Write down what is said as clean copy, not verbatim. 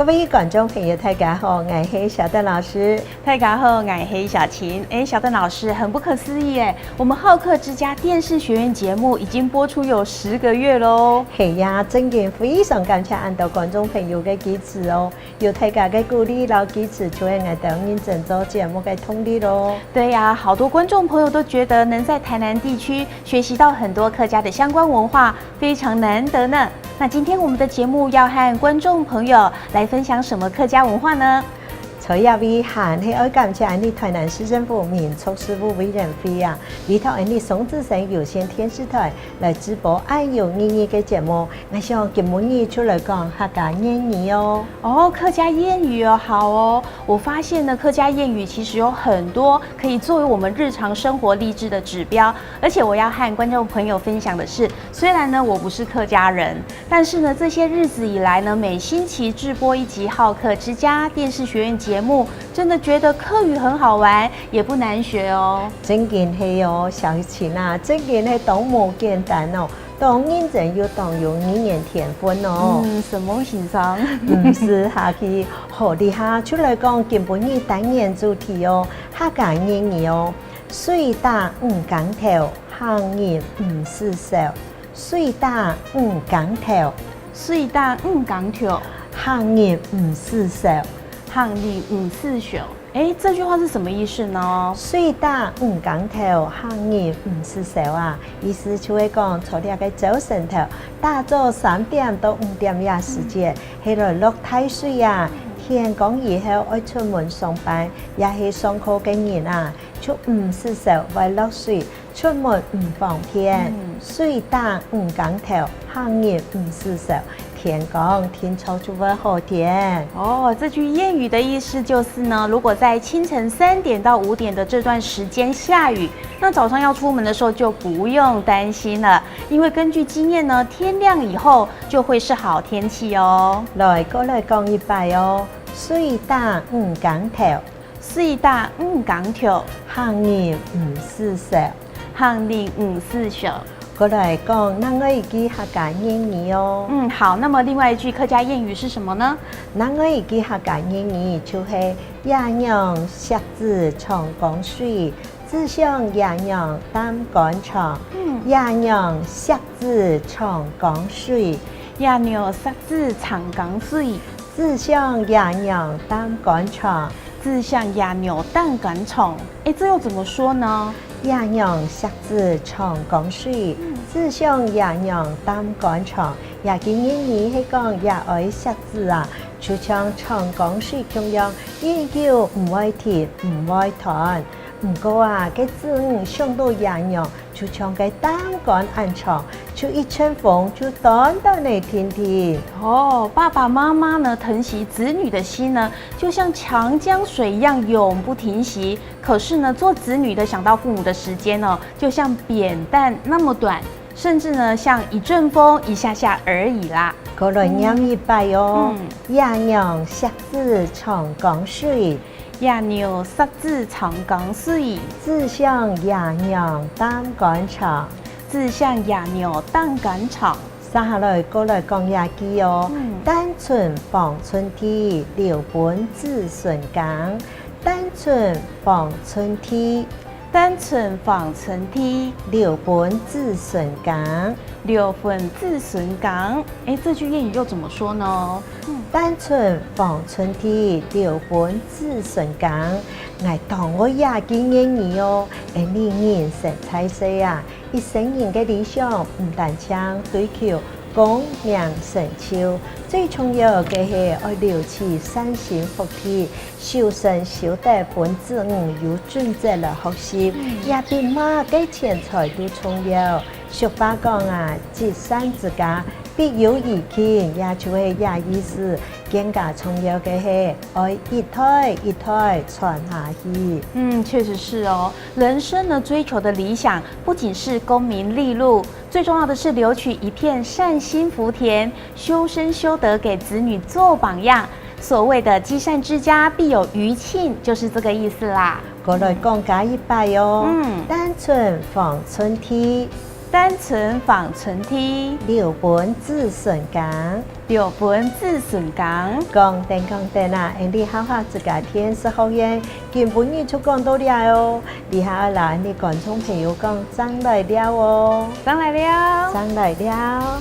各位观众朋友，大家好，我是小邓老师。大家好，我是小琴。小邓老师，很不可思议耶！我们好客之家电视学院节目已经播出有10个月喽。是呀，真嘅非常感謝按到觀眾朋友嘅支持哦，有大家嘅鼓勵老支持，就會我哋認真做節目嘅動力咯。對呀，好多觀眾朋友都覺得能在台南地區學習到很多客家的相關文化，非常難得呢。那今天我們的節目要和觀眾朋友來分享什麼客家文化呢？在一位限係我感謝你台南市政府民俗事務委員會啊，委託你宋子成有線電視台來直播愛有意義嘅節目。我想今日出來講客家諺語哦。哦，客家諺語哦，好哦。我發現呢，客家諺語其實有很多可以作為我們日常生活勵志的指標。而且我要和觀眾朋友分享的是，雖然呢我不是客家人，但是呢這些日子以來呢，每星期直播一集好客之家電視學院節目，真的覺得客語很好玩，也不難學哦。真嘅係哦，小琴啊，真嘅係當無簡單哦，當認真又當有語言天分哦。什麼形狀？是下去好厲害出來講，今日單元主題哦，客家諺語哦，水打五竿頭，行業唔是手，水打五竿頭，水打五竿頭，行業唔是手。行業唔是手，這句話是什麼意思呢？水打五竿頭，行業唔是手啊！意思就係講，昨天嘅早晨頭，打咗3點到5點呀時間，喺度落太水啊！天光以後愛出門上班，也係上課嘅人啊，就唔是手為落水，出門唔方便。水打五竿頭，行業唔是手。天光天朝就會好天哦。這句諺語的意思就是呢，如果在清晨3點到5點的這段時間下雨，那早上要出門的時候就不用擔心了，因為根據經驗呢，天亮以後就會是好天氣哦。來講一擺哦，水打五竿頭，水打五竿頭，行業唔是手，行業唔是手。過來講，那我一句客家諺語哦。好，那麼另外一句客家諺語是什麼呢？那我一句客家諺語就是野娘錫子長江水，只想野娘擔竿長。野娘錫子長江水，野娘錫子長江水，只想野娘擔竿長。只想野娘擔竿長。這又怎麼說呢？野娘錫子長江水，只想野娘擔竿長。也見諺語係講野愛錫子啊，就像長江水咁樣，依舊唔愛停唔愛斷。唔過啊，嘅字想到野娘，就像嘅擔竿安長，就一陣風就短短的停停。哦，爸爸媽媽呢疼惜子女的心呢，就像長江水一樣永不停息。可是呢，做子女的想到父母的時間呢，就像扁擔那麼短，甚至呢像一陣風一下下而已啦。過來念一擺哦，野娘錫子長江水。野娘錫子長江水，只想野娘擔竿長，只想野娘擔竿長。接下來過來講一句哦，單純防春天，留本子孫講。單純防春天，單純防春天，留本子孫講。留本子孫講。這句諺語又怎麼說呢？單純防春天，留本子孫講。我當我也見諺語哦，你人生在世啊，一生人嘅理想唔單槍追求功名成就，最重要嘅係愛留起善心福氣，修身修德本子有準則來學習，也比馬嘅錢財都重要。俗話講啊，積善之家必有餘慶，也就係也意思。更加重要嘅係愛一代一代傳下去。確實是哦。人生呢追求的理想，不僅是功名利祿，最重要的是留取一片善心福田，修身修德，給子女做榜樣。所謂的積善之家必有餘慶，就是這個意思啦。過來講解一擺哦。單純防春天，单程访成梯，六本子孙讲，六本子孙讲。讲定啊！你好好自家听是好嘢，根本你就讲到了哦。你还要来你观众朋友讲，张来了哦，张来了。张来了。